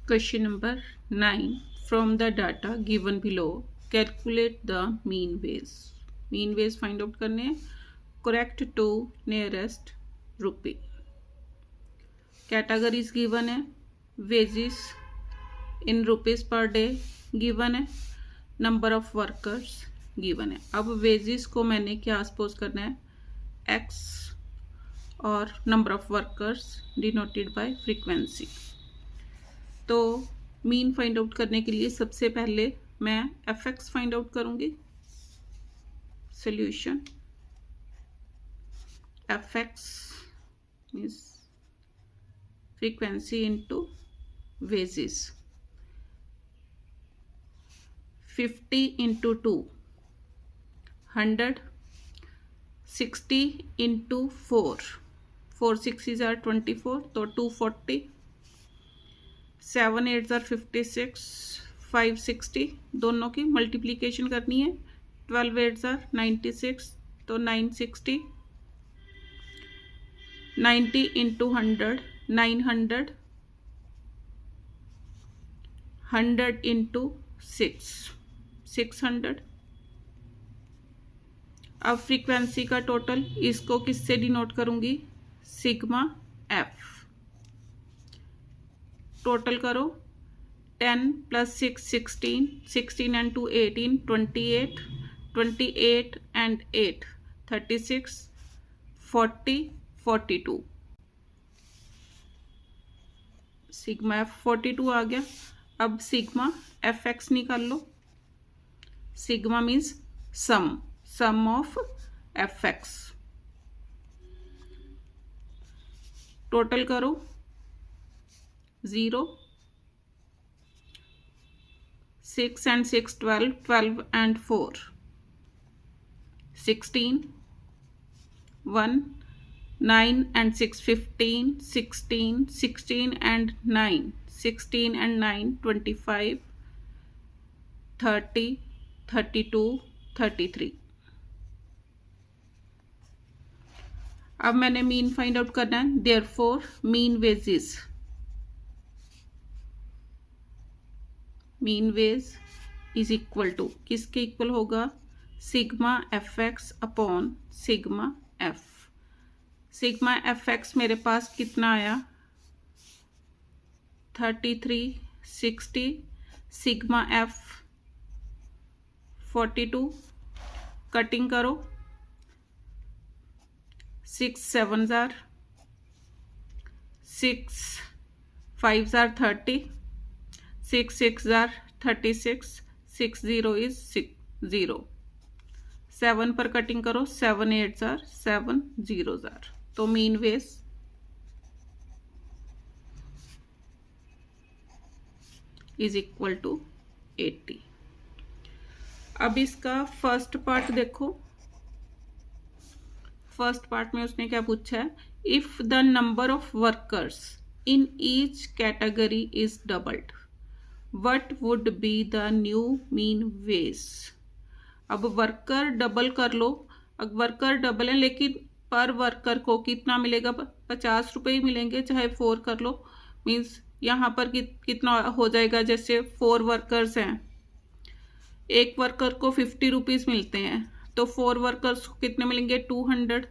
Question number 9. From the data given below, calculate the mean ways. Mean ways find out करने हैं. Correct to nearest rupee. Categories given है. Wages in rupees per day given है. Number of workers given है. अब wages को मैंने क्या suppose करना है? X और number of workers denoted by frequency. तो मीन फाइंड आउट करने के लिए सबसे पहले मैं एफ एक्स फाइंड आउट करूंगी. Solution F x means frequency into wages. 50 into 2 100. 60 into 4 4 6 are 24 तो 240. 7 8 are 56. 5 60 दोनों की मल्टीप्लीकेशन करनी है. 12 8 are 96 तो 960. 90 इंटू 100 900. 100 इंटू 6 600. अब फ्रीक्वेंसी का टोटल इसको किससे डिनोट करूंगी? Sigma F. टोटल करो. 10 + 6 16. 16 and 2 18. 28. 28 and 8 36. 40 42. सिग्मा एफ 42 आ गया. अब सिग्मा एफ एक्स निकाल लो. Sigma means sum of F X. Total करो. 0. 6 and 6 12. 12 and 4 16. 1. 9 and 6 15. 16. 16 and 9 16 and 9 25. 30 32 33. अब मैंने मीन फाइंड आउट करना है. Therefore mean wages mean wage is equal to किसके इक्वल होगा? Sigma F X upon sigma F. Sigma F X मेरे पास कितना आया? 33 60. Sigma F 42. कटिंग करो. 6 7 are 6 5 are 30. 6 6 are 36. 6 0 is 0. 7 पर कटिंग करो. 7 8 are 7 zeros are. तो mean wage is equal to 80. अब इसका फर्स्ट पार्ट देखो. फर्स्ट पार्ट में उसने क्या पूछा है? If the number of workers in each category is doubled what would be the new mean wage. अब वर्कर डबल कर लो. अब वर्कर डबल है लेकिन पर वर्कर को कितना मिलेगा? 50 रुपये ही मिलेंगे. चाहे 4 कर लो. मीन्स यहाँ पर कितना हो जाएगा? जैसे 4 वर्कर्स हैं, एक वर्कर को 50 रुपीज़ मिलते हैं तो 4 वर्कर्स को कितने मिलेंगे? 200.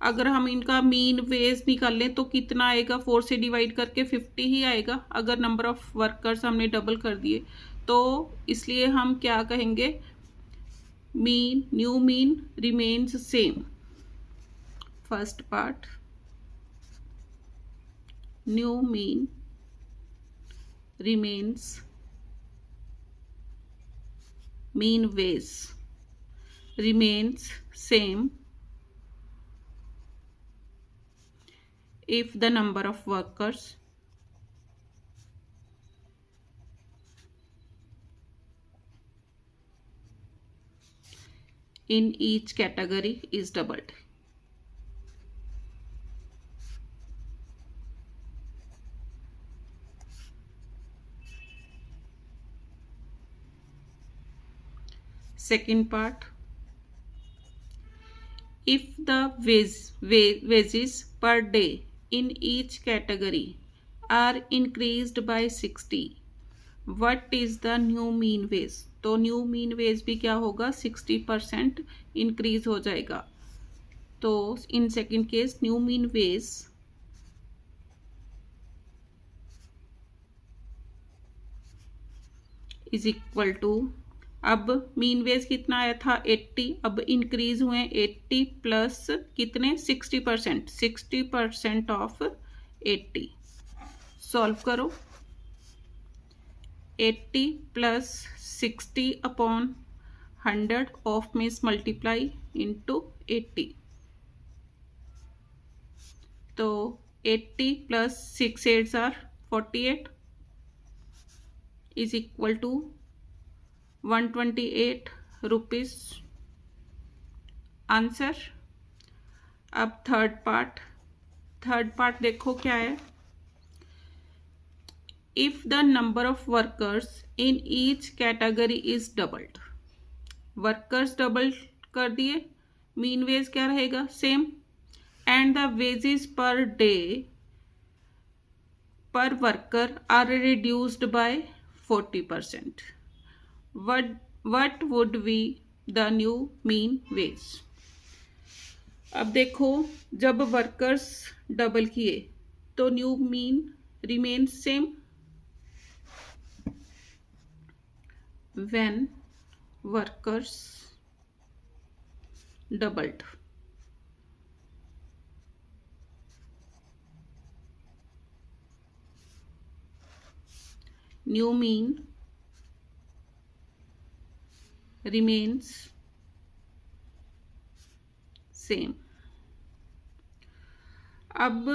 अगर हम इनका मीन वेज निकाल लें तो कितना आएगा? 4 से डिवाइड करके 50 ही आएगा अगर नंबर ऑफ वर्कर्स हमने डबल कर दिए तो. इसलिए हम क्या कहेंगे? New mean remains same. First part new mean remains mean ways remains same if the number of workers in each category is doubled. Second part, if the wages per day in each category are increased by 60, what is the new mean wage? तो new mean wage भी क्या होगा, 60% increase हो जाएगा। तो in second case new mean wage is equal to, अब mean wage कितना आया था 80, अब इंक्रीज हुए 80 प्लस कितने 60%, 60% ऑफ 80। सॉल्व करो, 80 plus 60 upon 100 of means multiply into 80। तो 80 plus 6 8 are 48 is equal to 128 rupees answer. अब थर्ड पार्ट देखो क्या है। If the number of workers in each category is doubled, workers double कर दिए, मीन वेज क्या रहेगा same, and the wages per day per worker are reduced by 40%, what would be the new mean wage? अब देखो जब workers double किए तो new mean remain same, when workers doubled, new mean remains same। अब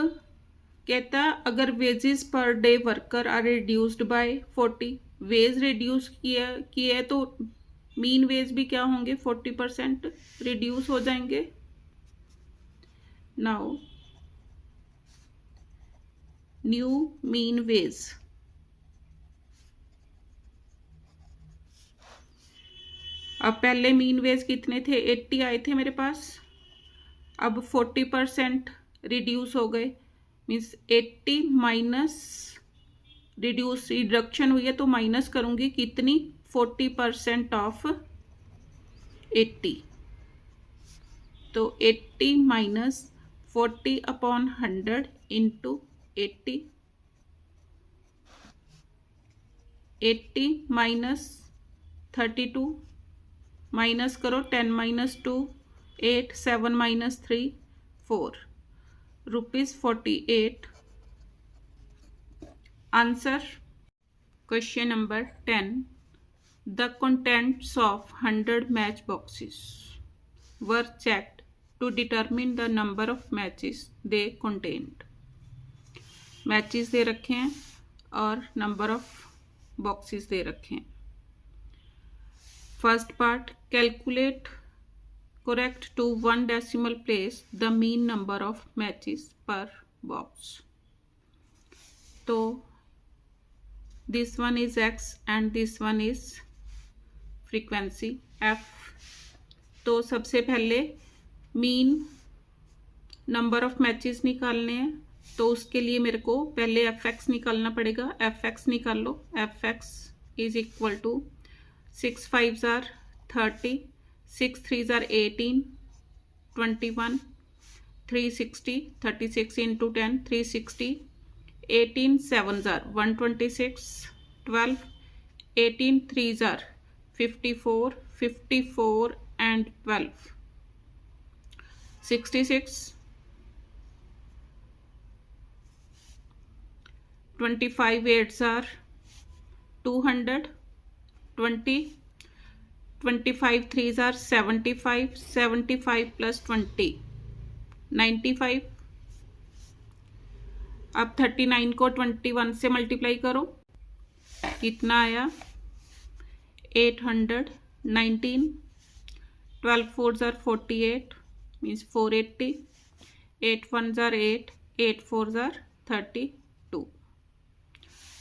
कहता अगर wages per day worker are reduced by 40, wage reduce किया है तो मीन वेज भी क्या होंगे 40% रिड्यूस हो जाएंगे। नाउ न्यू मीन वेज, अब पहले मीन वेज कितने थे 80 आए थे मेरे पास, अब 40% रिड्यूस हो गए, मीन्स 80 माइनस रिडक्शन हुई है तो माइनस करूंगी कितनी 40% ऑफ 80, तो 80 minus 40 upon 100 into 80, 80 minus 32 minus करो 10 minus 2 8 7 minus 3 4 rupees 48 answer. Question number 10, the contents of 100 match boxes were checked to determine the number of matches they contained. Matches दे रखे हैं और नंबर ऑफ बॉक्सेस दे रखे हैं। First part, calculate correct to 1 decimal place the mean number of matches per box। तो this one is x and this one is frequency f। तो सबसे पहले मीन नंबर ऑफ मैचेस निकालने हैं, तो उसके लिए मेरे को पहले fx निकालना पड़ेगा। fx निकाल लो, fx is equal to 6 5s are 30, 6 3s are 18, 21, 360, 36 into 10, 360, 18 7s are 126, 12, 18 3s are 54, 54 and 12, 66, 25 8s are 200, 20, 25 3s are 75, 75 plus 20 95। अब 39 को 21 से मल्टीप्लाई करो, कितना आया 819, 12 4s are 48 means 480, 8 1s are 8, 8 4s are 32।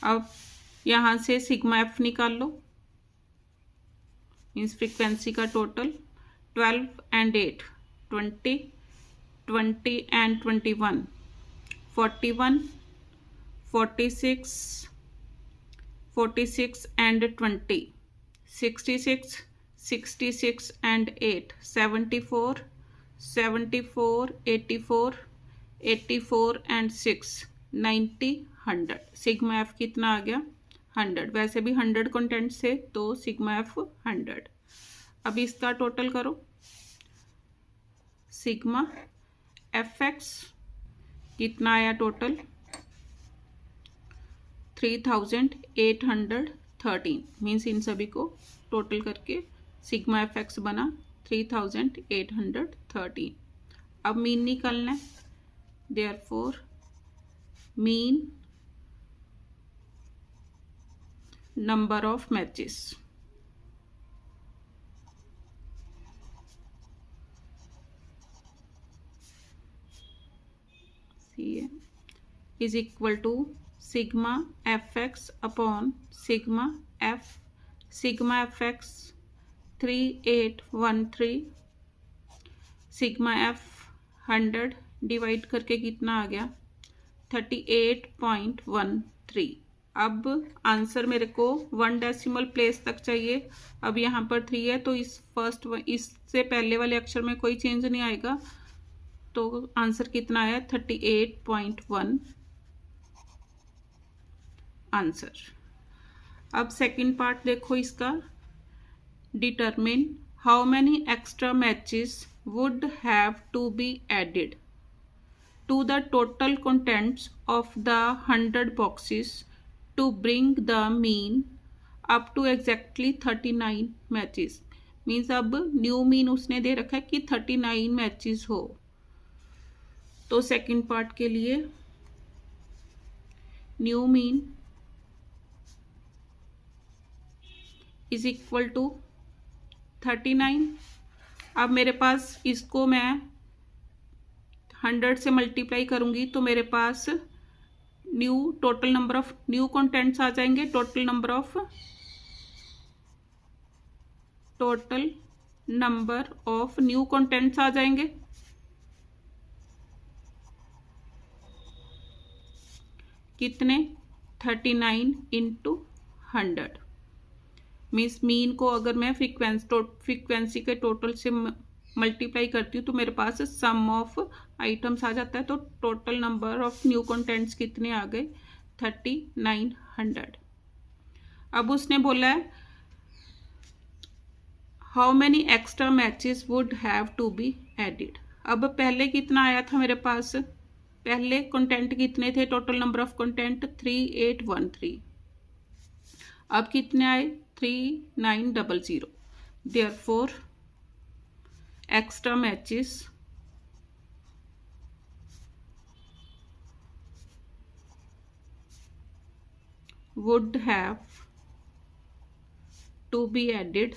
अब यहाँ से सिग्मा एफ निकाल लो, मीन्स फ्रीक्वेंसी का total 12 and 8 20, 20 and 21 41, 46 and 20, 66 and 8, 74 84 and 6, 90 100। Sigma F कितना आ गया 100। वैसे भी 100 कंटेंट से तो सिग्मा एफ 100। अब इसका टोटल करो। सिग्मा एफ एक्स कितना आया टोटल 3813। मीन्स इन सभी को टोटल करके सिग्मा एफ एक्स बना 3813। अब मीन निकालना है। Therefore mean number of matches is equal to sigma F X upon sigma F X 3813 sigma F 100 divide करके कितना आ गया 38.13। अब आंसर मेरे को 1 डेसिमल प्लेस तक चाहिए। अब यहाँ पर 3 है तो इस इससे पहले वाले अक्षर में कोई चेंज नहीं आएगा, तो आंसर कितना आया 38.1 आंसर। अब सेकंड पार्ट देखो इसका। Determine how many extra matches would have to be added to the total contents of the 100 boxes to bring the mean up to exactly 39 matches। Means अब new mean उसने दे रखा है कि 39 matches हो। तो second part के लिए new mean is equal to 39। अब मेरे पास इसको मैं 100 से मल्टीप्लाई करूंगी तो मेरे पास total number of new contents आ जाएंगे। Total number of new contents आ जाएंगे। कितने 39 इंटू 100। मीन्स मीन को अगर मैं फ्रीक्वेंसी के टोटल से मल्टीप्लाई करती हूँ तो मेरे पास सम ऑफ आइटम्स आ जाता है। तो total number of new contents कितने आ गए 3900। अब उसने बोला है how many extra matches would have to be added. अब पहले कितना आया था मेरे पास, पहले कंटेंट कितने थे, टोटल नंबर ऑफ कंटेंट 3813। अब कितने आए 3900। Therefore extra matches would have to be added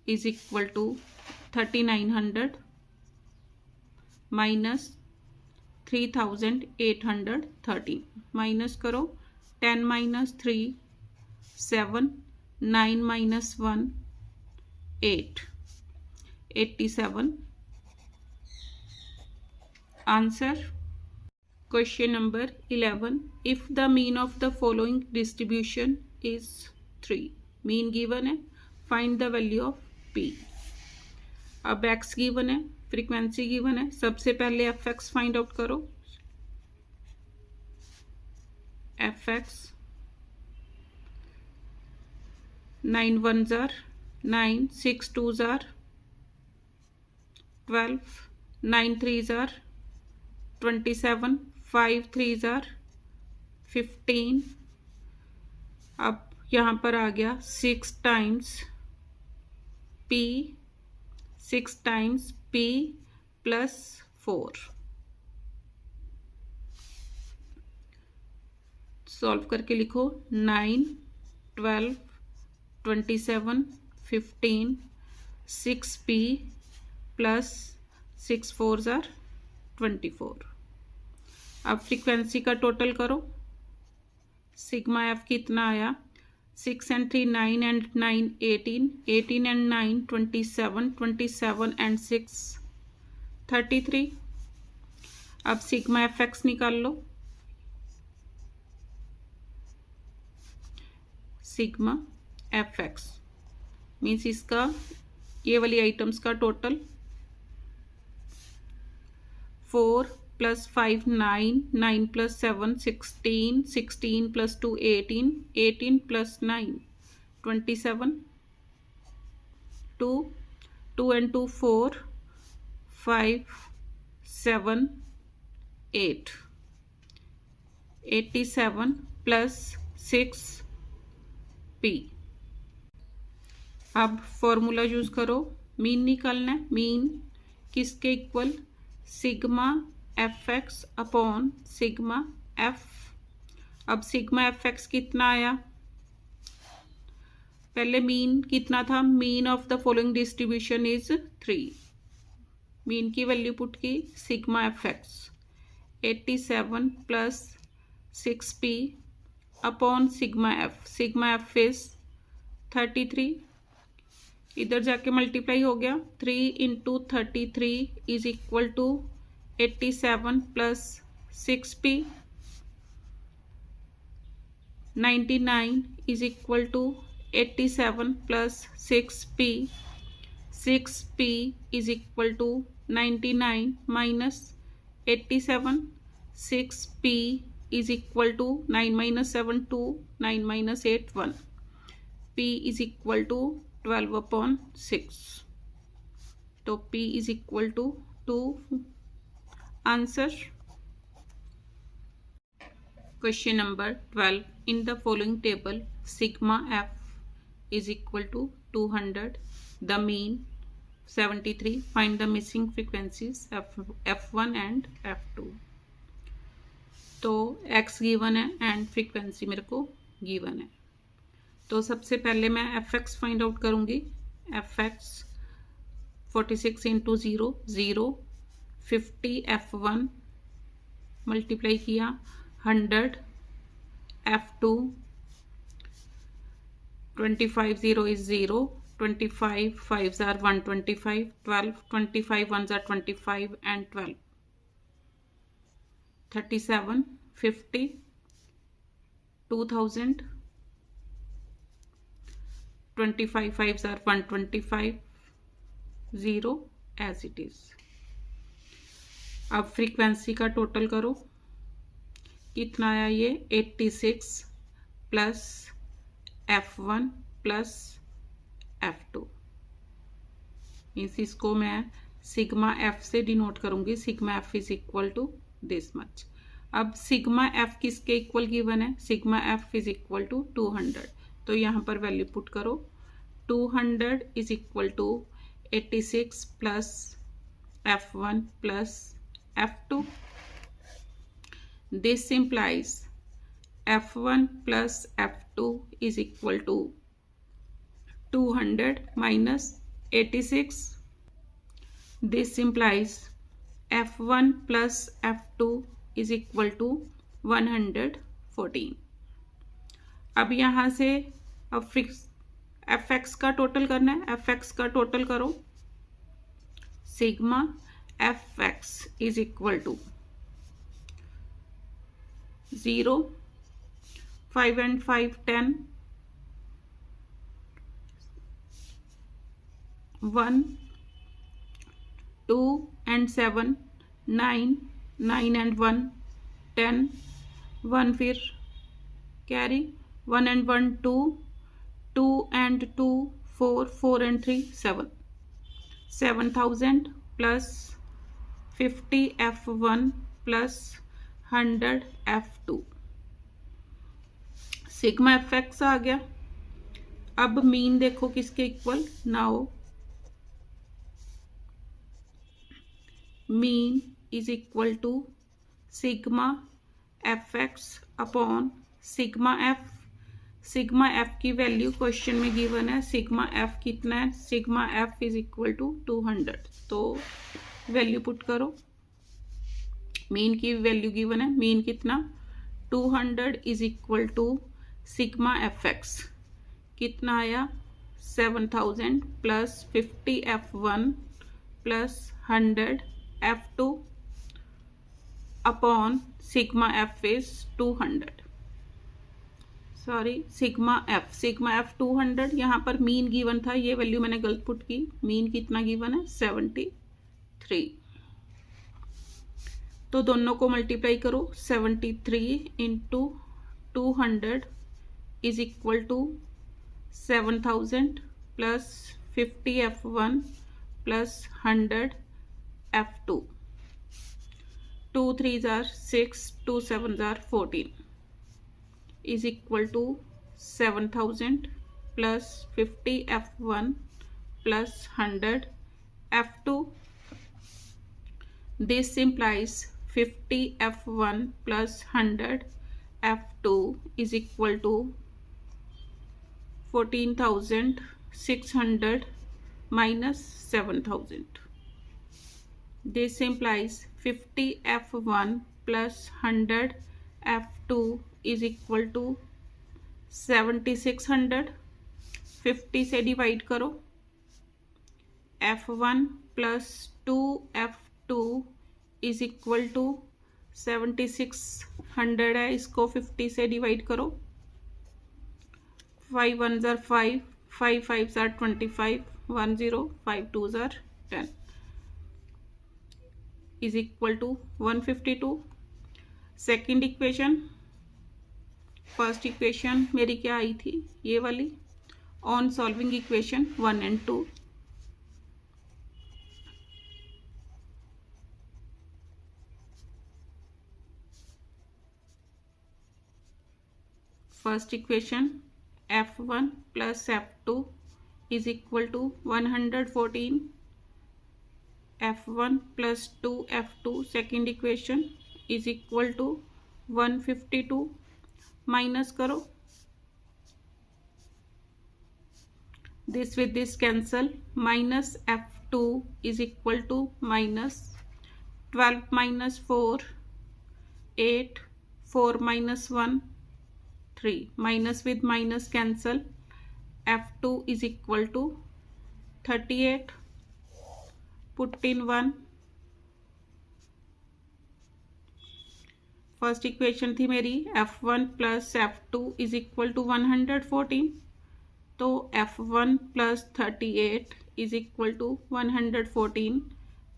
is equal to 3900 minus 3813। Minus करो 10 minus 3 7 9 minus 1 8 87 आंसर। Question number 11 if the mean of the following distribution is 3। Mean given है, find the value of P. अब X given है, frequency given है। सबसे पहले F X find out करो। F X 9 1s are 9, 6 2s are 12, 9 3s are 27, 5 3s are 15। अब यहाँ पर आ गया 6 times p plus 4। सॉल्व करके लिखो 9 12 27 15 6p प्लस 6 4s are 24। अब फ्रीक्वेंसी का टोटल करो। सिग्मा एफ कितना आया 6 and 3 9 and 9 18, 18 and 9 27, 27 and 6 33। अब सिग्मा एफ एक्स निकाल लो। सिग्मा एफ एक्स मीन्स इसका ये वाली आइटम्स का टोटल 4 + 5 9 9 + 7 16 16 + 2 18 18 + 9 27 2 2 and 2 4 5 7 8 87 + 6 p। अब फॉर्मूला यूज करो, मीन निकालना है। मीन किसके equal? Sigma F X upon sigma F. अब सिग्मा एफ एक्स कितना आया? पहले मीन कितना था? Mean of the following distribution is 3। Mean की वैल्यू पुट की, sigma F X 87 + 6p upon sigma F. Sigma F is 33। इधर जाके मल्टीप्लाई हो गया, 3 × 33 is equal to 87 + 6p। 99 is equal to 87 + 6p। 6p is equal to 99 minus 87। 6p is equal to 9 - 7 2 9 - 8 1। p is equal to 12/6। तो p is equal to 2। Answer question number 12। In the following table sigma f is equal to 200, the mean 73, find the missing frequencies f1 and f2। तो x given है and frequency मेरे को given है। तो सबसे पहले मैं एफ एक्स फाइंड आउट करूँगी। एफ एक्स 46 × 0 0 50 f1 मल्टीप्लाई किया 100 f2 25 0 is 0 25 5s are 125 12 25 1s are 25 and 12 37 50 2000 25 5s are 125 0 as it is। अब फ्रीक्वेंसी का टोटल करो, कितना आया ये 86 प्लस f1 प्लस f2। इसको मैं सिग्मा f से डिनोट करूंगी। Sigma f is equal to this much. अब सिग्मा f किसके इक्वल गिवन है? Sigma f is equal to 200। तो यहाँ पर वैल्यू पुट करो। 200 is equal to 86 plus f1 plus f2। This implies f1 plus f2 is equal to 200 minus 86. This implies f1 plus f2 is equal to 114। अब यहाँ से अब F X का total करना है। एफ एक्स का total करो। Sigma F X is equal to 0 5 and 5 10 1 2 and 7 9 9 and 1 10 1 फिर carry 1 and 1 2 2 and 2 4 4 and 3 7 7000 plus 50 f1 plus 100 f2। Sigma F X आ गया। अब मीन देखो किसके equal. Now mean is equal to sigma F X upon sigma F. Sigma F की value question में given है। Sigma F कितना है? Sigma F is equal to 200। तो वैल्यू पुट करो। मीन की वैल्यू गिवन है। मीन कितना? 200 is equal to sigma F X कितना आया? 7000 plus 50 f1 plus 100 f2। Upon sigma F is 200, sorry sigma F 200। यहाँ पर मीन गिवन था, ये वैल्यू मैंने गलत पुट की। मीन कितना गिवन है 73। तो दोनों को मल्टीप्लाई करो, 73 into 200 is equal to 7000 plus 50 F1 plus 100 F2। 2 3s are 6, 2 7s are 14 is equal to 7000 plus 50 F1 plus 100 F2. This implies 50 F1 plus 100 F2 is equal to 14,600 minus 7,000. This implies 50 F1 plus 100 F2 is equal to 7600। 50 से divide करो, F1 plus 2F2 is equal to 7600 है, इसको 50 से divide करो। 5 1s are 5, 5 5s are 25, 1 0, 5 2s are 10 is equal to 152। Second equation, first equation मेरी क्या आई थी, ये वाली। On solving equation 1 and 2, first equation F1 plus F2 is equal to 114 F1 plus 2F2, second equation is equal to 152। Minus करो, this with this cancel, minus F2 is equal to minus 12 minus 4 8, 4 minus 1 3, minus with minus cancel, F2 is equal to 38, put in 1। First equation थी मेरी F1 plus F2 is equal to 114, तो F1 plus 38 is equal to 114,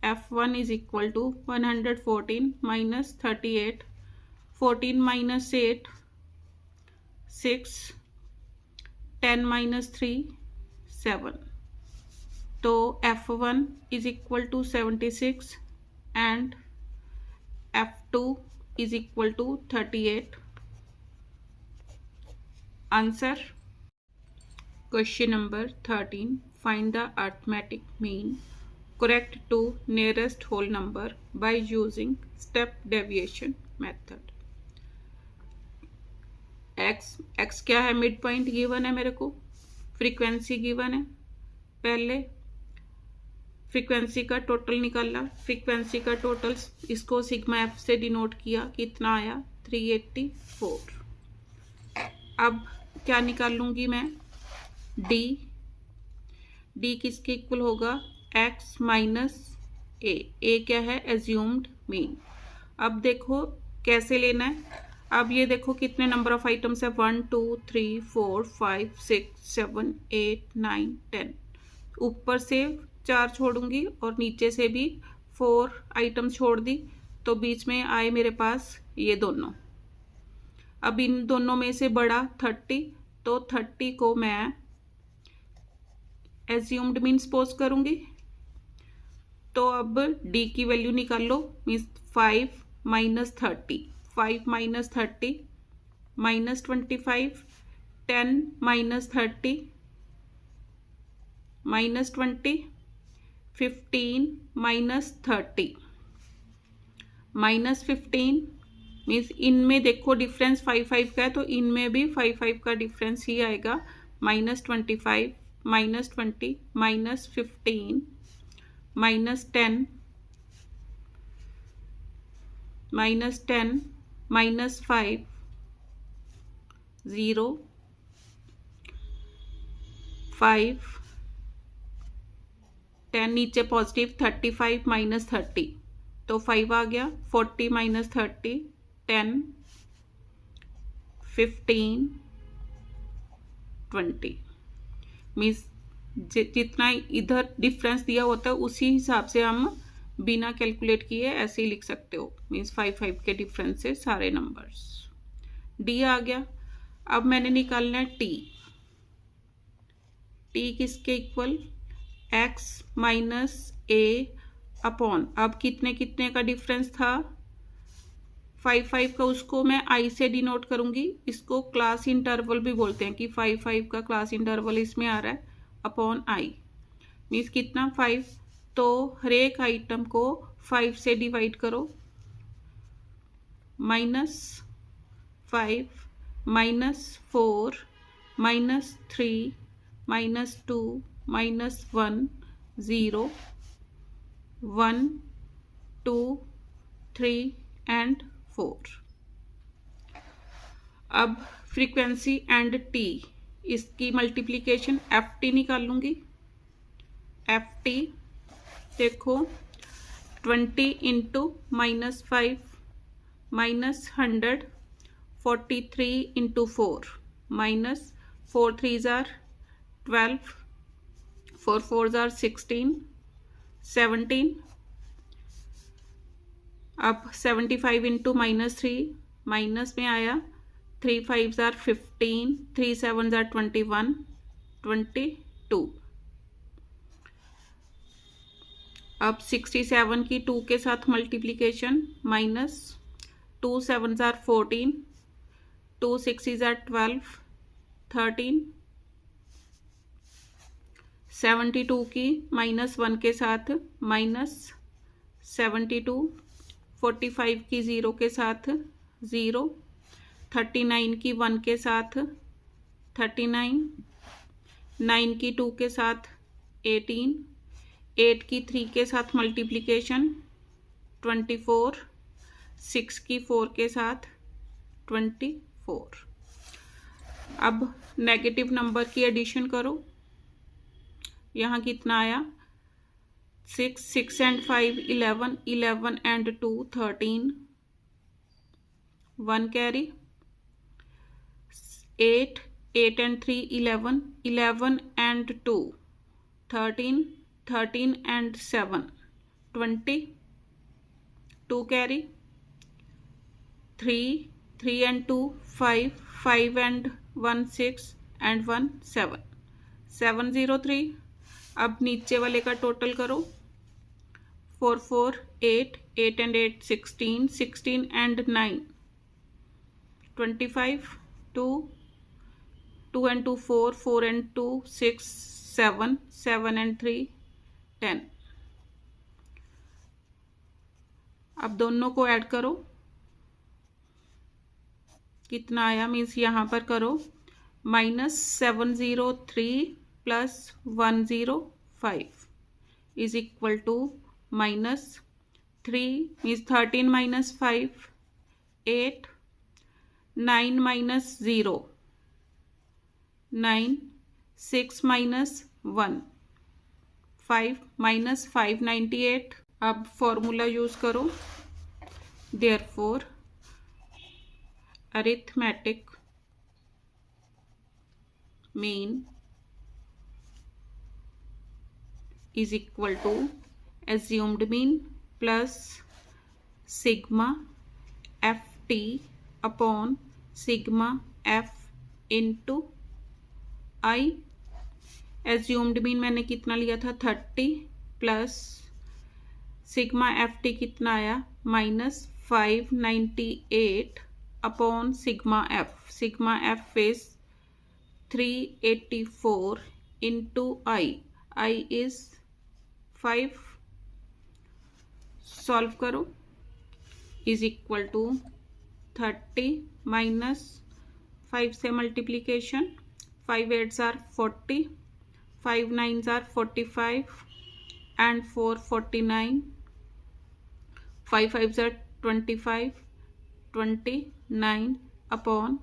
F1 is equal to 114 minus 38, 14 minus 8 6, 10 minus 3 7, तो F1 is equal to 76 and F2 is equal to 38। Answer question number 13, find the arithmetic mean correct to nearest whole number by using step deviation method। x क्या है, mid point given है मेरे को, frequency given है। पहले frequency का total निकाला, frequency का टोटल इसको सिग्मा एफ से डिनोट किया, कितना आया 384। अब क्या निकाल लूँगी मैं, डी किसके इक्वल होगा, x माइनस ए क्या है, एज्यूम्ड मीन। अब देखो कैसे लेना है, अब ये देखो कितने नंबर ऑफ आइटम्स है, 1 2 3 4 5 6 7 8 9 10, ऊपर से 4 छोड़ूंगी और नीचे से भी 4 आइटम छोड़ दी, तो बीच में आए मेरे पास ये दोनों। अब इन दोनों में से बड़ा 30, तो 30 को मैं एज्यूम्ड मीन सपोज करूंगी। तो अब डी की वैल्यू निकाल लो, means 5 minus 30, 5 minus 30 minus 25, 10 minus 30 minus 20, 15 minus 30 minus 15, means इनमें देखो डिफरेंस 5 5 का है, तो इनमें भी 5 5 का डिफरेंस ही आएगा। Minus 25 minus 20 minus 15 minus 10 minus 10 minus 5 0 5 10, नीचे पॉजिटिव 35 माइनस 30 तो 5 आ गया। 40 माइनस 30 10 15 20 मीन्स जितना इधर डिफरेंस दिया होता है उसी हिसाब से हम बिना कैलकुलेट किए ऐसे ही लिख सकते हो। मीन्स 5 के डिफरेंस से सारे नंबर्स। डी आ गया। अब मैंने निकालना है टी। टी किसके इक्वल? एक्स माइनस ए अपॉन, अब कितने कितने का डिफरेंस था? 5 का, उसको मैं आई से डिनोट करूंगी। इसको क्लास इंटरवल भी बोलते हैं कि 5 का क्लास इंटरवल इसमें आ रहा है अपॉन आई। मीन्स कितना? 5। तो हर एक आइटम को 5 से डिवाइड करो। -5 -4 -3 -2 -1 0 1 2 3 एंड 4। अब फ्रीक्वेंसी एंड टी, इसकी मल्टीप्लीकेशन एफ टी निकाल लूंगी। एफ टी देखो 20 into -5 -100 43 into 4 -4 3s are 12 4 4s are 16 17। अब 75 इंटू -3 माइनस में आया। 3 5s are 15 3 7s are 21 22। अब 67 की 2 के साथ multiplication -2 7s are 14 2 6s are 12 13। 72 की -1 के साथ -72 45 की 0 के साथ 0 39 की 1 के साथ 39 9 की 2 के साथ 18 8 की 3 के साथ मल्टीप्लीकेशन 24 6 की 4 के साथ 24। अब नेगेटिव नंबर की एडिशन करो। यहाँ कितना आया? 6 6 and 5 11 11 and 2 13 1 carry. 8 8 and 3 11 11 and 2 13 13 and 7 20 2 carry। 3 3 and 2 5 5 and 1 6 and 1 7 703। अब नीचे वाले का टोटल करो। 4 4 8 8 and 8 16 16 and 9 25 2 2 and 2 4 4 and 2 6 7 7 and 3 10। अब दोनों को ऐड करो। कितना आया? मीन्स यहाँ पर करो -703 + 105 इज इक्वल टू -3 मीन्स 13 - 5 8 9 - 0 9 6 - 1 5 -598। अब फॉर्मूला यूज करो। Therefore arithmetic mean is equal to assumed mean plus sigma F T upon sigma F into I. Assumed mean मैंने कितना लिया था? 30 प्लस सिग्मा एफ टी कितना आया? -598 upon sigma F. Sigma F is 384 into I. I is 5। Solve करो। Is equal to 30 minus 5 से multiplication 5 8s are 40 5 9s are 45 and 4 49 5 5s are 25 29 upon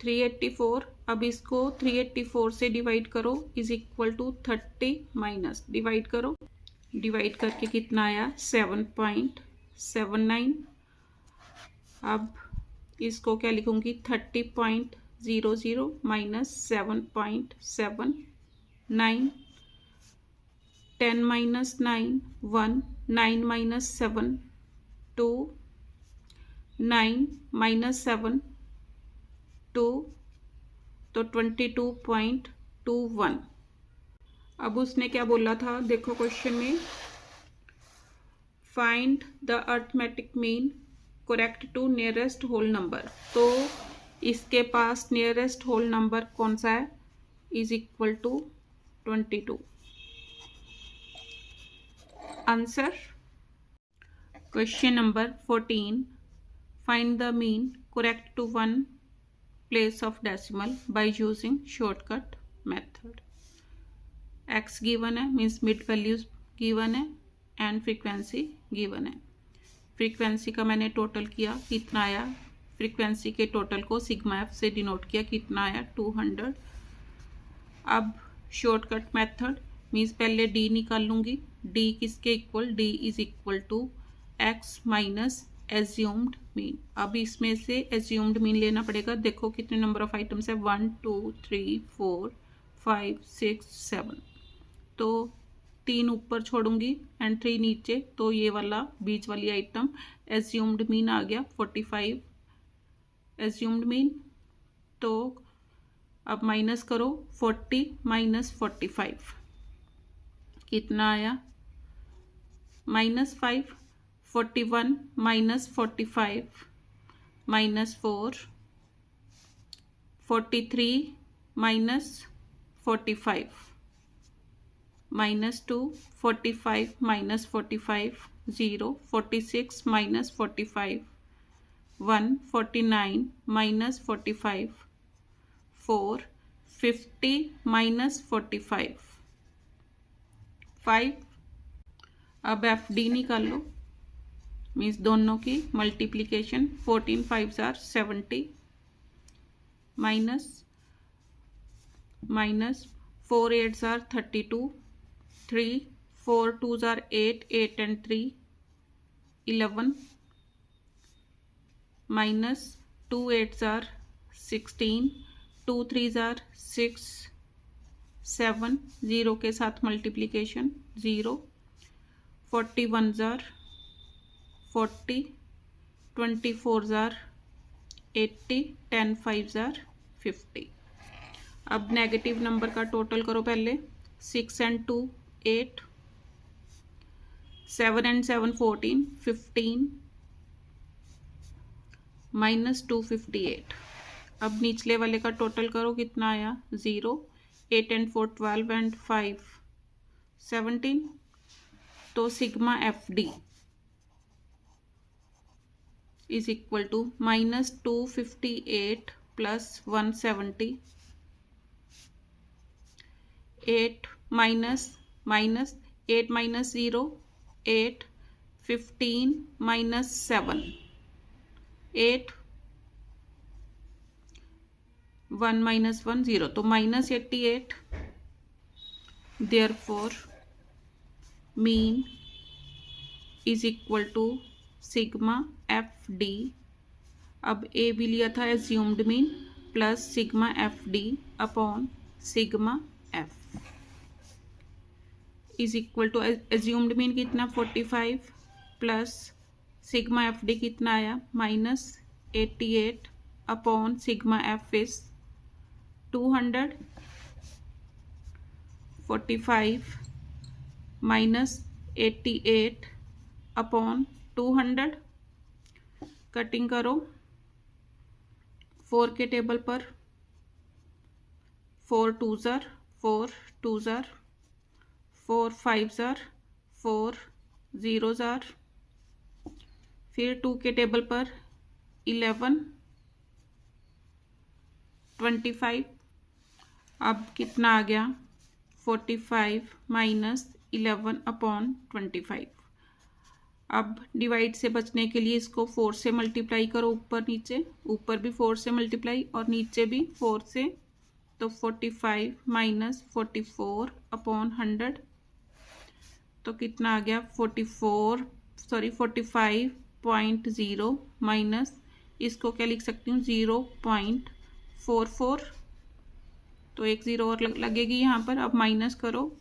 384। अब इसको 384 से डिवाइड करो is equal to 30 minus divide करो। Divide करके कितना आया? 7.5। 79। अब इसको क्या लिखूंगी 30.00 माइनस 7.79, 10 माइनस 9 1, 9 माइनस 7 2, 9 माइनस 7 2, तो 22.21। अब उसने क्या बोला था देखो क्वेश्चन में, find the arithmetic mean correct to nearest whole number. तो इसके पास नियरेस्ट होल नंबर कौन सा है, is equal to 22। Answer question number 14, find the mean correct to 1 place of decimal by using shortcut method। x given है means mid values given है and frequency given है। Frequency का मैंने total किया कितना आया, फ्रीक्वेंसी के टोटल को सिग्मा एफ से डिनोट किया, कितना आया 200। अब शॉर्टकट मेथड मीन्स पहले d निकाल लूँगी, d किसके इक्वल, d is equal to x minus assumed mean. अब इसमें से एज्यूम्ड मीन लेना पड़ेगा। देखो कितने नंबर ऑफ आइटम्स है 1 2 3 4 5 6 7, तो 3 ऊपर छोड़ूंगी एंड 3 नीचे, तो ये वाला बीच वाली आइटम एज्यूम्ड मीन आ गया 45 एज्यूम्ड मीन। तो अब माइनस करो 40 माइनस 45 कितना आया -5, 41 minus 45 -4, 43 minus 45 -2, 45 minus 45 0, 46 minus 45 1, 49 minus 45 4, 50 minus 45 5। अब एफ डी निकाल लो मीन्स दोनों की multiplication, 14 5s are 70 minus 4 8s are 32, 3 4 2s are 8, 8 and 3 11 minus 2 8s are 16, 2 3s are 6 7, 0 के साथ multiplication 0, 41s are 40, 24s are 80, 10 5s are 50। अब नेगेटिव नंबर का total करो पहले, 6 and 2 8, 7 and 7 14, 15 माइनस 258। अब निचले वाले का टोटल करो कितना आया 0, 8 and 4 12 and 5 17, तो sigma F D is equal to -258 plus 170, 8 minus 8 minus 0 8, 15 minus 7 8, 1 minus 1 0, तो -88। Therefore mean is equal to sigma F D. अब ए भी लिया था assumed mean plus sigma F D upon sigma F is equal to assumed mean कितना 45 plus sigma F D कितना आया -88 upon sigma F is 200, 45 -88 upon 200, cutting करो 4 के table पर, 4 2s are 4 2s are 4 5s are 4 0s are, फिर 2 के table पर 11 25। अब कितना आ गया 45 माइनस 11 अपॉन 25। अब डिवाइड से बचने के लिए इसको 4 से मल्टीप्लाई करो, ऊपर नीचे, ऊपर भी 4 से मल्टीप्लाई और नीचे भी 4 से, तो 45 माइनस 44 अपॉन 100, तो कितना आ गया 44 45.0 माइनस इसको क्या लिख सकती हूँ 0.44, तो एक ज़ीरो और लगेगी यहाँ पर। अब माइनस करो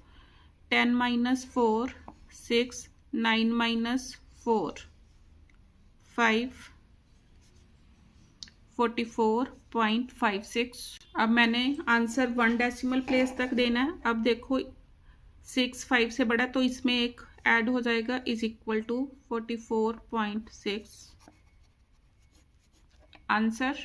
10 माइनस 4 6, 9 माइनस 4 5, 44.56। अब मैंने आंसर 1 डेसिमल प्लेस तक देना है। अब देखो 6 5 से बड़ा, तो इसमें एक ऐड हो जाएगा इज इक्वल टू 44.6। आंसर